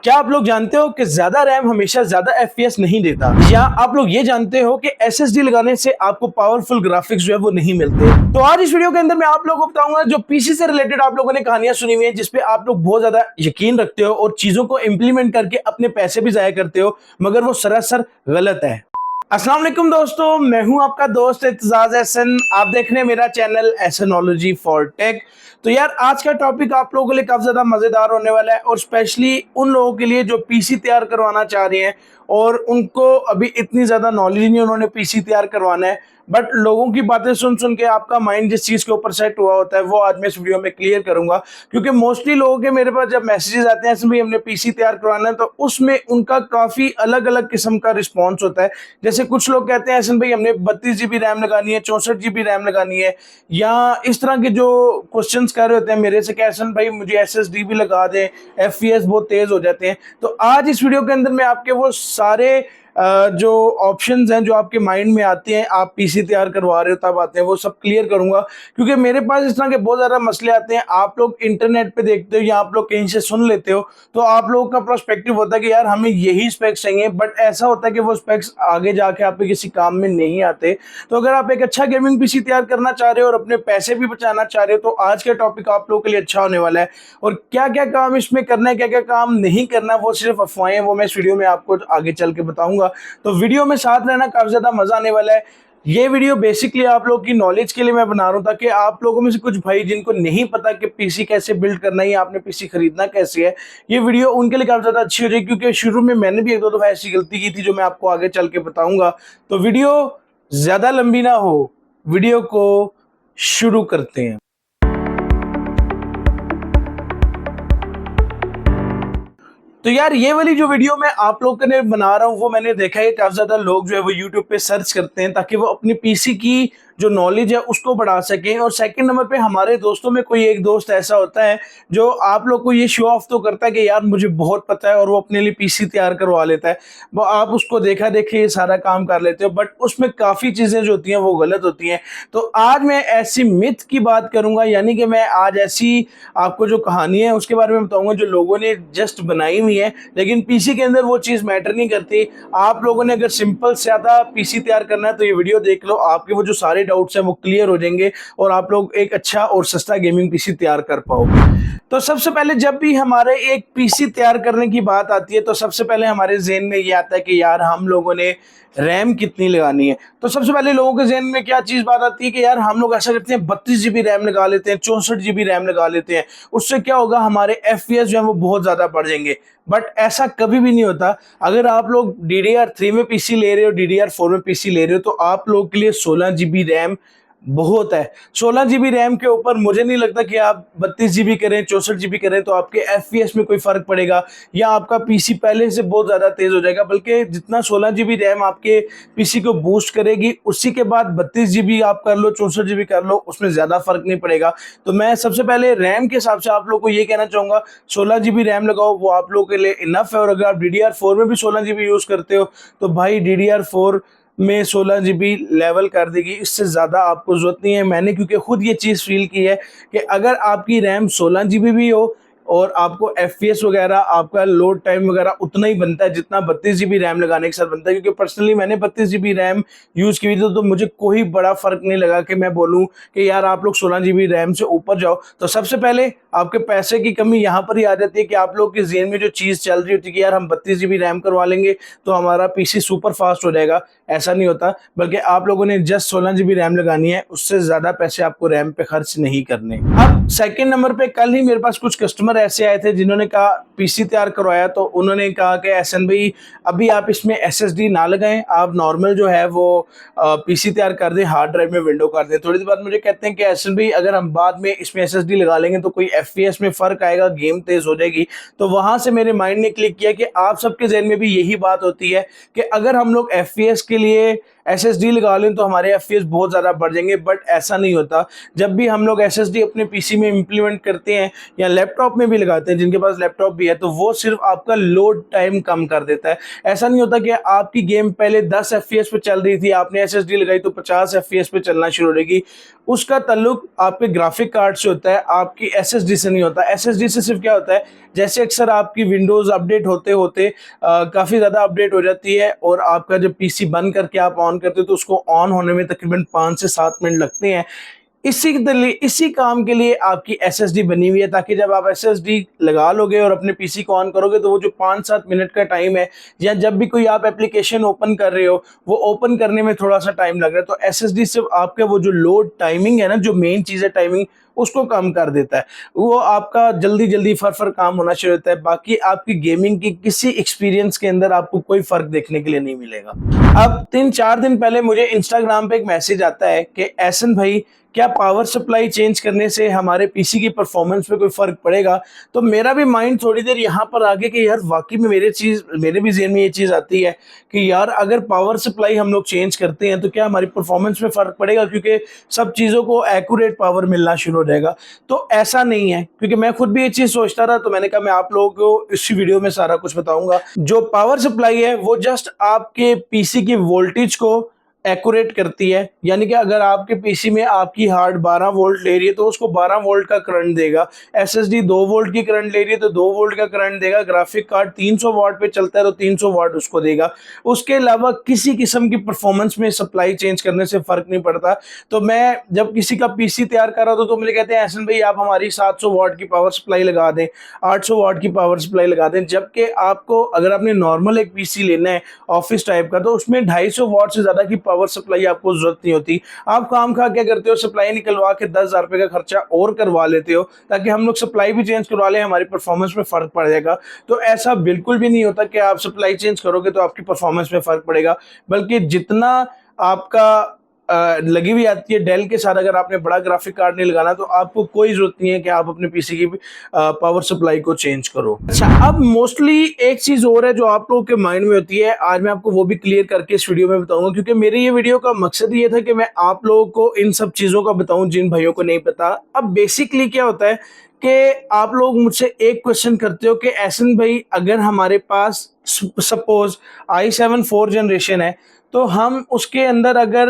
क्या आप लोग जानते हो कि ज्यादा रैम हमेशा ज्यादा एफपीएस नहीं देता, या आप लोग ये जानते हो कि एसएसडी लगाने से आपको पावरफुल ग्राफिक्स जो है वो नहीं मिलते। तो आज इस वीडियो के अंदर मैं आप लोगों को बताऊंगा जो पीसी से रिलेटेड आप लोगों ने कहानियां सुनी हुई है, जिसपे आप लोग बहुत ज्यादा यकीन रखते हो और चीजों को इंप्लीमेंट करके अपने पैसे भी जाया करते हो, मगर वो सरासर गलत है। अस्सलाम वालेकुम दोस्तों, मैं हूं आपका दोस्त इत्तेजाज एहसन। आप देख रहे हैं मेरा चैनल एहसनोलॉजी फॉर टेक। तो यार आज का टॉपिक आप लोगों के लिए काफी ज्यादा मजेदार होने वाला है, और स्पेशली उन लोगों के लिए जो पीसी तैयार करवाना चाह रहे हैं और उनको अभी इतनी ज्यादा नॉलेज नहीं, उन्होंने पीसी तैयार करवाना है, बट लोगों की बातें सुन सुन के आपका माइंड जिस चीज के ऊपर सेट हुआ होता है वो आज मैं इस वीडियो में क्लियर करूंगा। क्योंकि मोस्टली लोगों के मेरे पास जब मैसेजेस आते हैं भाई हमने पीसी तैयार करवाना है, तो उसमें उनका काफी अलग अलग किस्म का रिस्पॉन्स होता है। जैसे कुछ लोग कहते हैं ऐसे भाई हमने 32 GB रैम लगानी है, 64 GB रैम लगानी है, या इस तरह के जो क्वेश्चन कर रहे होते हैं मेरे से, कैसे भाई मुझे एसएसडी भी लगा दें, एफपीएस बहुत तेज हो जाते हैं। तो आज इस वीडियो के अंदर मैं आपके वो सारे जो ऑप्शंस हैं जो आपके माइंड में आते हैं, आप पीसी तैयार करवा रहे हो तब आते हैं, वो सब क्लियर करूंगा। क्योंकि मेरे पास इस तरह के बहुत ज़्यादा मसले आते हैं, आप लोग इंटरनेट पे देखते हो या आप लोग कहीं से सुन लेते हो, तो आप लोगों का पर्सपेक्टिव होता है कि यार हमें यही स्पेक्स चाहिए, बट ऐसा होता है कि वो स्पेक्स आगे जाके आपके किसी काम में नहीं आते। तो अगर आप एक अच्छा गेमिंग पीसी तैयार करना चाह रहे हो और अपने पैसे भी बचाना चाह रहे हो, तो आज का टॉपिक आप लोगों के लिए अच्छा होने वाला है। और क्या क्या काम इसमें करना है, क्या क्या काम नहीं करना, वो सिर्फ अफवाहें, वो मैं इस वीडियो में आपको आगे चल के बताऊंगा। तो वीडियो में साथ रहना, काफी ज्यादा मजा आने वाला है। ये वीडियो बेसिकली आप लोगों की नॉलेज के लिए मैं बना रहा हूं, ताकि आप लोगों में से कुछ भाई जिनको नहीं पता कि पीसी कैसे बिल्ड करना है या आपने पीसी खरीदना कैसे है, ये वीडियो उनके लिए काफी ज्यादा अच्छी हो जाएगी। क्योंकि शुरू में मैंने भी एक दो दफा ऐसी गलती की थी जो मैं आपको आगे चल के बताऊंगा। तो वीडियो ज्यादा लंबी ना हो, वीडियो को शुरू करते हैं। तो यार ये वाली जो वीडियो मैं आप लोग के लिए बना रहा हूँ, वो मैंने देखा है काफी ज्यादा लोग जो है वो यूट्यूब पे सर्च करते हैं ताकि वो अपनी पीसी की जो नॉलेज है उसको बढ़ा सकें। और सेकंड नंबर पे हमारे दोस्तों में कोई एक दोस्त ऐसा होता है जो आप लोग को ये शो ऑफ तो करता है कि यार मुझे बहुत पता है, और वो अपने लिए पीसी तैयार करवा लेता है। वो आप उसको देखा देखिए ये सारा काम कर लेते हो, बट उसमें काफी चीजें जो होती हैं वो गलत होती हैं। तो आज मैं ऐसी मिथ की बात करूंगा, यानी कि मैं आज ऐसी आपको जो कहानी है उसके बारे में बताऊंगा जो लोगों ने जस्ट बनाई हुई है, लेकिन पीसी के अंदर वो चीज मैटर नहीं करती। आप लोगों ने अगर सिंपल से ज्यादा पीसी तैयार करना है तो ये वीडियो देख लो, आपके वो जो सारे डाउट्स हैं वो क्लियर हो जाएंगे और आप लोग एक अच्छा और सस्ता गेमिंग पीसी तैयार कर पाओगे। तो सबसे पहले जब भी हमारे एक पीसी तैयार करने की बात आती है, तो सबसे पहले हमारे ज़हन में ये आता है कि यार हम लोगों ने रैम कितनी लगानी है। तो सबसे पहले लोगों के ज़हन में क्या चीज़ बात आती है कि यार हम लोग ऐसा करते हैं 32 GB रैम लगा लेते हैं, 64 GB रैम लगा लेते हैं, उससे क्या होगा हमारे एफपीएस जो है वो बहुत ज़्यादा बढ़ जाएंगे। बट ऐसा कभी भी नहीं होता। अगर आप लोग DDR3 में पीसी ले रहे हो, DDR4 में पीसी ले रहे हो, तो आप लोगों के लिए 16 GB रैम बहुत है। 16 GB रैम के ऊपर मुझे नहीं लगता कि आप 32 GB करें, 64 GB करें तो आपके एफपीएस में कोई फर्क पड़ेगा, या आपका पीसी पहले से बहुत ज्यादा तेज हो जाएगा। बल्कि जितना 16 GB रैम आपके पीसी को बूस्ट करेगी, उसी के बाद 32 GB आप कर लो, 64 GB कर लो, उसमें ज्यादा फर्क नहीं पड़ेगा। तो मैं सबसे पहले रैम के हिसाब से आप लोग को ये कहना चाहूंगा, 16 GB रैम लगाओ, वो आप लोग के लिए इनफ है। और अगर आप DDR4 में भी 16 GB यूज करते हो, तो भाई DDR4 में 16 GB लेवल कर देगी, इससे ज़्यादा आपको ज़रूरत नहीं है। मैंने क्योंकि खुद ये चीज़ फील की है कि अगर आपकी रैम 16 GB भी हो और आपको एफपीएस वगैरह, आपका लोड टाइम वगैरह उतना ही बनता है जितना 32 GB रैम लगाने के साथ बनता है। क्योंकि पर्सनली मैंने 32 GB रैम यूज़ की थी, तो मुझे कोई बड़ा फर्क नहीं लगा कि मैं बोलूँ कि यार आप लोग 16 GB रैम से ऊपर जाओ। तो सबसे पहले आपके पैसे की कमी यहाँ पर ही आ जाती है कि आप लोग के जेहन में जो चीज़ चल रही होती है कि यार हम 32 GB रैम करवा लेंगे तो हमारा पीसी सुपर फास्ट हो जाएगा। ऐसा नहीं होता, बल्कि आप लोगों ने जस्ट 16 GB रैम लगानी है, उससे ज़्यादा पैसे आपको रैम पे खर्च नहीं करने। अब सेकेंड नंबर पे, कल ही मेरे पास कुछ कस्टमर ऐसे आए थे जिन्होंने कहा पीसी तैयार करवाया, तो उन्होंने कहा कि एहसन भाई अभी आप इसमें एसएसडी ना लगाएं, आप नॉर्मल जो है वो पीसी तैयार कर दें, हार्ड ड्राइव में विंडो कर दें। थोड़ी देर बाद मुझे कहते हैं कि एहसन भाई अगर हम बाद में इसमें एसएसडी लगा लेंगे तो कोई एफपीएस में फर्क आएगा, गेम तेज हो जाएगी। तो वहां से मेरे माइंड ने क्लिक किया कि आप सबके ज़हन में भी यही बात होती है कि अगर हम लोग एफपीएस के लिए एसएसडी लगा लें तो हमारे एफपीएस बहुत ज़्यादा बढ़ जाएंगे, बट ऐसा नहीं होता। जब भी हम लोग एसएसडी अपने पीसी में इंप्लीमेंट करते हैं या लैपटॉप में भी लगाते हैं, जिनके पास लैपटॉप भी है, तो वो सिर्फ आपका लोड टाइम कम कर देता है। ऐसा नहीं होता कि आपकी गेम पहले 10 एफपीएस पे चल रही थी, आपने एसएसडी लगाई तो 50 एफपीएस पे चलना शुरू हो जाएगी। उसका ताल्लुक आपके ग्राफिक कार्ड से होता है, आपकी एसएसडी से नहीं होता। एसएसडी से सिर्फ क्या होता है, जैसे अक्सर आपकी विंडोज़ अपडेट होते होते काफ़ी ज़्यादा अपडेट हो जाती है और आपका जब पीसी बंद करके आप ऑन करते हो तो उसको ऑन होने में तकरीबन 5 से 7 मिनट लगते हैं। इसी काम के लिए आपकी एसएसडी बनी हुई है, ताकि जब आप एसएसडी लगा लोगे और अपने पीसी को ऑन करोगे तो वो जो 5-7 मिनट का टाइम है, या जब भी कोई आप एप्लीकेशन ओपन कर रहे हो, वो ओपन करने में थोड़ा-सा टाइम लग रहा है, तो एसएसडी से आपका वो जो लोड टाइमिंग है ना, जो मेन चीज़ है टाइमिंग, उसको कम कर देता है। वो आपका जल्दी-जल्दी फर-फर काम होना शुरू होता है। बाकी आपकी गेमिंग की किसी एक्सपीरियंस के अंदर आपको कोई फ़र्क देखने के लिए नहीं मिलेगा। अब 3-4 दिन पहले मुझे इंस्टाग्राम पे एक मैसेज आता है कि एहसन भाई, क्या पावर सप्लाई चेंज करने से हमारे पीसी की परफॉर्मेंस पे कोई फ़र्क पड़ेगा? तो मेरा भी माइंड थोड़ी देर यहाँ पर आ गया कि यार वाक़ई में मेरे भी ज़हन में ये चीज़ आती है कि यार अगर पावर सप्लाई हम लोग चेंज करते हैं तो क्या हमारी परफॉर्मेंस में फ़र्क पड़ेगा? क्योंकि सब चीज़ों को एक्यूरेट पावर मिलना शुरू हो जाएगा। तो ऐसा नहीं है, क्योंकि मैं खुद भी ये चीज़ सोचता रहा, तो मैंने कहा मैं आप लोगों को इसी वीडियो में सारा कुछ बताऊँगा। जो पावर सप्लाई है वो जस्ट आपके पीसी की वोल्टेज को एक्यूरेट करती है, यानी कि अगर आपके पीसी में आपकी हार्ड 12 वोल्ट ले रही है तो उसको 12 वोल्ट का करंट देगा। एसएसडी 2 वोल्ट की करंट ले रही है तो 2 वोल्ट का करंट देगा। ग्राफिक कार्ड 300 वाट पे चलता है तो 300 वाट उसको देगा। उसके अलावा किसी किस्म की परफॉर्मेंस में सप्लाई चेंज करने से फर्क नहीं पड़ता। तो मैं जब किसी का पीसी तैयार कर रहा था तो मुझे कहते हैं एहसन भाई आप हमारी 700 वाट की पावर सप्लाई लगा दें, 800 वाट की पावर सप्लाई लगा दें, जबकि आपको अगर आपने नॉर्मल एक पीसी लेना है ऑफिस टाइप का तो उसमें 250 वाट से ज़्यादा की पावर सप्लाई आपको जरूरत नहीं होती। आप काम खा क्या करते हो, सप्लाई निकलवा के 10,000 रुपए का खर्चा और करवा लेते हो ताकि हम लोग सप्लाई भी चेंज करवा लें, हमारी परफॉर्मेंस में फर्क पड़ जाएगा। तो ऐसा बिल्कुल भी नहीं होता कि आप सप्लाई चेंज करोगे तो आपकी परफॉर्मेंस में फर्क पड़ेगा, बल्कि जितना आपका लगी हुई आती है डेल के साथ, अगर आपने बड़ा ग्राफिक कार्ड नहीं लगाना तो आपको कोई जरूरत नहीं है कि आप अपने पीसी की पावर सप्लाई को चेंज करो। अच्छा, अब मोस्टली एक चीज और है जो आप लोगों के माइंड में होती है, आज मैं आपको वो भी क्लियर करके इस वीडियो में बताऊंगा, क्योंकि मेरे ये वीडियो का मकसद ये था कि मैं आप लोगों को इन सब चीजों का बताऊं जिन भाइयों को नहीं पता। अब बेसिकली क्या होता है कि आप लोग मुझसे एक क्वेश्चन करते हो कि एहसन भाई अगर हमारे पास सपोज i7 4 जनरेशन है तो हम उसके अंदर अगर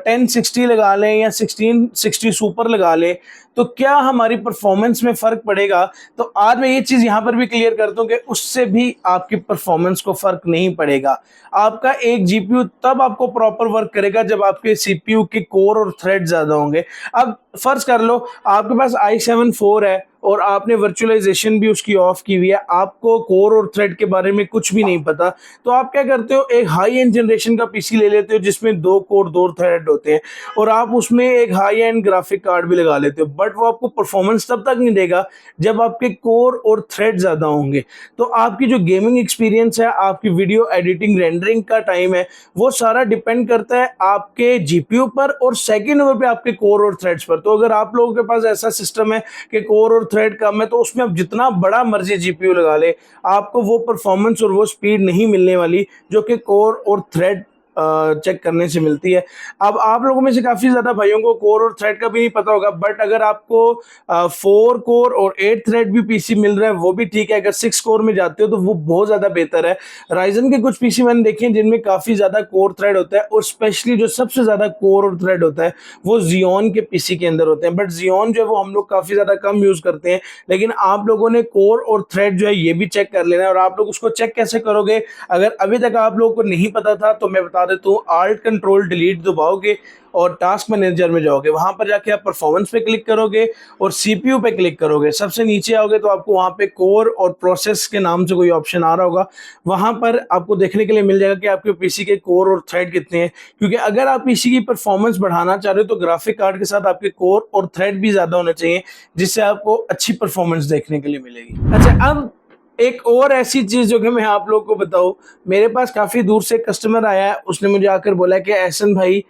1060 लगा लें या 1660 सुपर लगा लें तो क्या हमारी परफॉर्मेंस में फ़र्क पड़ेगा? तो आज मैं ये चीज़ यहाँ पर भी क्लियर करता हूँ कि उससे भी आपकी परफॉर्मेंस को फ़र्क नहीं पड़ेगा। आपका एक जीपीयू तब आपको प्रॉपर वर्क करेगा जब आपके सीपीयू के कोर और थ्रेड ज़्यादा होंगे। अब फर्ज कर लो आपके पास i7 4 है और आपने वर्चुअलाइजेशन भी उसकी ऑफ की हुई है, आपको कोर और थ्रेड के बारे में कुछ भी नहीं पता, तो आप क्या करते हो, एक हाई एंड जनरेशन का पीसी ले लेते हो जिसमें 2 कोर 2 थ्रेड होते हैं और आप उसमें एक हाई एंड ग्राफिक कार्ड भी लगा लेते हो, बट वो आपको परफॉर्मेंस तब तक नहीं देगा जब आपके कोर और थ्रेड ज्यादा होंगे। तो आपकी जो गेमिंग एक्सपीरियंस है, आपकी वीडियो एडिटिंग रेंडरिंग का टाइम है, वो सारा डिपेंड करता है आपके जीपीयू पर और सेकंड नंबर पे आपके कोर और थ्रेड्स पर। तो अगर आप लोगों के पास ऐसा सिस्टम है कि कोर और थ्रेड कम है तो उसमें आप जितना बड़ा मर्जी जीपीयू लगा ले, आपको वो परफॉर्मेंस और वो स्पीड नहीं मिलने वाली जो कि कोर और थ्रेड चेक करने से मिलती है। अब आप लोगों में से काफी ज्यादा भाइयों को कोर और थ्रेड का भी नहीं पता होगा, बट अगर आपको 4 कोर और 8 थ्रेड भी पीसी मिल रहा है वो भी ठीक है। अगर 6 कोर में जाते हो तो वो बहुत ज्यादा बेहतर है। राइजन के कुछ पीसी मैंने देखे हैं जिनमें काफी ज्यादा कोर थ्रेड होता है और स्पेशली जो सबसे ज्यादा कोर और थ्रेड होता है वो जियोन के पीसी के अंदर होते हैं, बट जियोन जो है वो हम लोग काफी ज्यादा कम यूज करते हैं। लेकिन आप लोगों ने कोर और थ्रेड जो है ये भी चेक कर लेना है। और आप लोग उसको चेक कैसे करोगे, अगर अभी तक आप लोगों को नहीं पता था तो मैं बता देता हूं, Alt Control Delete दबाओगे और टास्क मैनेजर में जाओगे, वहां पर जाके आप परफॉर्मेंस पे क्लिक करोगे और सीपीयू पे क्लिक करोगे। सबसे नीचे आओगे तो आपको वहां पे कोर और प्रोसेस के नाम से कोई ऑप्शन आ रहा होगा, वहां पर आपको देखने के लिए मिल जाएगा कि आपके पीसी के कोर और थ्रेड कितने हैं। क्योंकि अगर आप पीसी की परफॉर्मेंस बढ़ाना चाह रहे हो तो ग्राफिक कार्ड के साथ आपके कोर और थ्रेड भी ज्यादा होने चाहिए, जिससे आपको अच्छी परफॉर्मेंस देखने के लिए मिलेगी। अच्छा, अब एक और ऐसी चीज जो कि मैं आप लोगों को बताऊं, मेरे पास काफी दूर से कस्टमर आया है, उसने मुझे आकर बोला कि एहसन भाई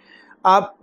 आप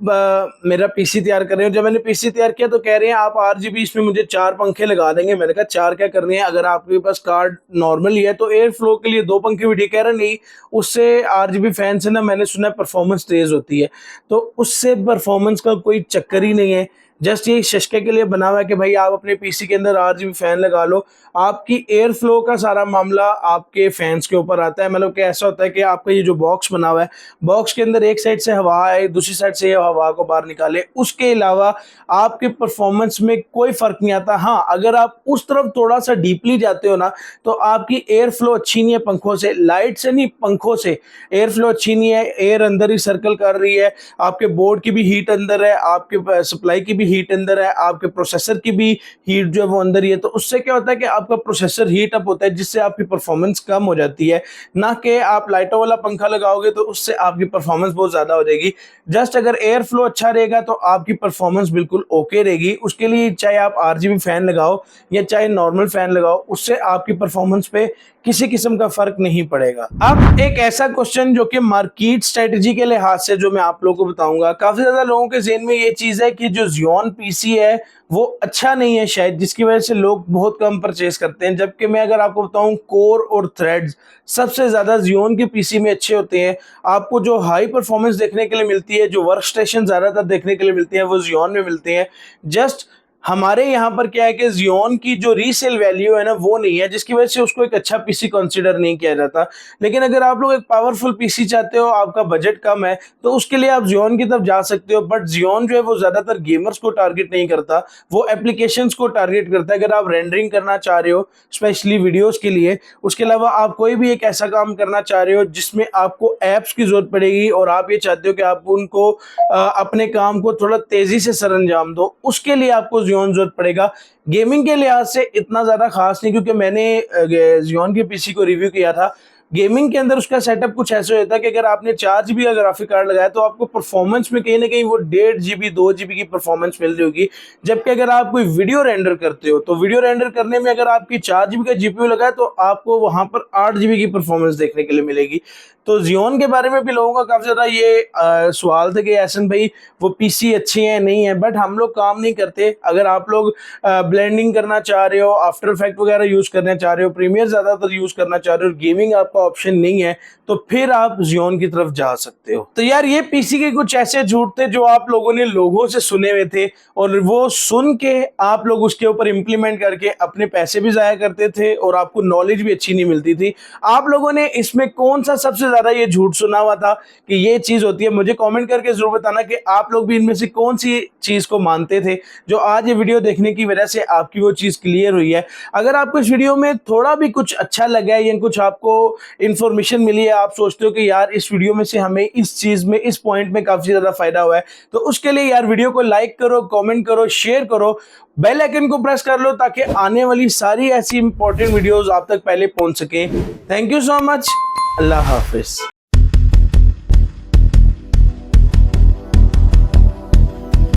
मेरा पीसी तैयार कर रहे हो। जब मैंने पीसी तैयार किया तो कह रहे हैं आप आरजीबी इसमें मुझे 4 पंखे लगा देंगे। मैंने कहा 4 क्या करने हैं, अगर आपके पास कार्ड नॉर्मल ही है तो एयर फ्लो के लिए 2 पंखे भी ठीक। कह रहे नहीं, उससे आरजीबी फैन से ना मैंने सुना परफॉर्मेंस तेज होती है। तो उससे परफॉर्मेंस का कोई चक्कर ही नहीं है। जस्ट ये शशके के लिए बना हुआ है कि भाई आप अपने पीसी के अंदर RGB फैन लगा लो। आपकी एयर फ्लो का सारा मामला आपके फैंस के ऊपर आता है। मतलब कि ऐसा होता है कि आपका ये जो बॉक्स बना हुआ है, बॉक्स के अंदर एक साइड से हवा आए, दूसरी साइड से ये हवा को बाहर निकाले, उसके अलावा आपके परफॉर्मेंस में कोई फर्क नहीं आता। हाँ, अगर आप उस तरफ थोड़ा सा डीपली जाते हो ना, तो आपकी एयर फ्लो अच्छी नहीं है पंखों से, लाइट से नहीं, पंखों से एयर फ्लो अच्छी नहीं है, एयर अंदर ही सर्कल कर रही है, आपके बोर्ड की भी हीट अंदर है, आपके सप्लाई की भी हीट अंदर है, आपके प्रोसेसर की भी हीट जो है वो अंदर ही है। तो उससे क्या होता है कि आपका प्रोसेसर हीट अप होता है, जिससे आपकी परफॉर्मेंस कम हो जाती है। ना कि आप लाइटों वाला पंखा लगाओगे तो उससे आपकी परफॉर्मेंस बहुत ज्यादा हो जाएगी। जस्ट अगर एयर फ्लो अच्छा रहेगा तो आपकी परफॉर्मेंस बिल्कुल ओके रहेगी। उसके लिए चाहे आप RGB फैन लगाओ या चाहे नॉर्मल फैन लगाओ, उससे आपकी परफॉर्मेंस पे किसी किस्म का फर्क नहीं पड़ेगा। अब एक ऐसा क्वेश्चन जो कि मार्केट स्ट्रेटजी के लिहाज से जो मैं आप लोगों को बताऊंगा, काफी ज्यादा लोगों के ज़हन में ये चीज है कि जो Xeon PC है वो अच्छा नहीं है शायद, जिसकी वजह से लोग बहुत कम परचेज करते हैं। जबकि मैं अगर आपको बताऊं, कोर और थ्रेड्स सबसे ज्यादा Xeon के पीसी में अच्छे होते हैं। आपको जो हाई परफॉर्मेंस देखने के लिए मिलती है, जो वर्क स्टेशन ज्यादातर देखने के लिए मिलती है, वो Xeon में मिलते हैं। जस्ट हमारे यहाँ पर क्या है कि Xeon की जो रीसेल वैल्यू है ना वो नहीं है, जिसकी वजह से उसको एक अच्छा पीसी कंसीडर नहीं किया जाता। लेकिन अगर आप लोग एक पावरफुल पीसी चाहते हो, आपका बजट कम है, तो उसके लिए आप Xeon की तरफ जा सकते हो। बट Xeon जो है वो ज्यादातर गेमर्स को टारगेट नहीं करता, वो एप्लीकेशंस को टारगेट करता है। अगर आप रेंडरिंग करना चाह रहे हो स्पेशली वीडियोस के लिए, उसके अलावा आप कोई भी एक ऐसा काम करना चाह रहे हो जिसमें आपको एप्स की जरूरत पड़ेगी और आप ये चाहते हो कि आप उनको अपने काम को थोड़ा तेजी से सरअंजाम दो, उसके लिए आपको Xeon जरूरत पड़ेगा। गेमिंग के लिहाज से इतना ज्यादा खास नहीं, क्योंकि मैंने Xeon के पीसी को रिव्यू किया था। गेमिंग के अंदर उसका सेटअप कुछ ऐसे होता है कि अगर आपने 4 GB का ग्राफिक कार्ड लगाया तो आपको परफॉर्मेंस में कहीं ना कहीं वो 1.5 GB 2 GB की परफॉर्मेंस मिल रही होगी। जबकि अगर आप कोई वीडियो रेंडर करते हो तो वीडियो रेंडर करने में अगर आपकी 4 GB का GPU लगा है तो आपको वहां पर 8 GB की परफॉर्मेंस देखने के लिए मिलेगी। तो Xeon के बारे में भी लोगों का काफी ज्यादा ये सवाल था कि एहसन भाई वो पीसी अच्छे हैं नहीं है, बट हम लोग काम नहीं करते। अगर आप लोग ब्लेंडिंग करना चाह रहे हो, आफ्टर इफेक्ट वगैरह यूज करना चाह रहे हो, प्रीमियर ज्यादातर यूज करना चाह रहे हो, गेमिंग आपका ऑप्शन नहीं है, तो फिर आप Xeon की तरफ जा सकते हो। तो यार ये पीसी के कुछ ऐसे झूठ थे जो आप लोगों ने लोगों से सुने हुए थे, और वो सुन के आप लोग उसके ऊपर इंप्लीमेंट करके अपने पैसे भी जाया करते थे और आपको नॉलेज भी अच्छी नहीं मिलती थी। आप लोगों ने इसमें कौन सा सबसे ज्यादा ये झूठ सुना हुआ था कि ये चीज होती है? मुझे कमेंट करके जरूर बताना कि आप लोग भी इनमें से कौन सी चीज को मानते थे, जो आज ये वीडियो देखने की वजह से आपकी वो चीज क्लियर हुई है। अगर आपको इस वीडियो में थोड़ा भी कुछ अच्छा लगा है या कुछ आपको इंफॉर्मेशन मिली है, आप सोचते हो कि यार इस वीडियो में से हमें इस चीज में, इस पॉइंट में काफी ज्यादा फायदा हुआ है, तो उसके लिए यार वीडियो को लाइक करो, कमेंट करो, शेयर करो, बेल आइकन को प्रेस कर लो ताकि आने वाली सारी ऐसी इंपॉर्टेंट वीडियोस आप तक पहले पहुंच सके। Thank you so much. Allah Hafiz.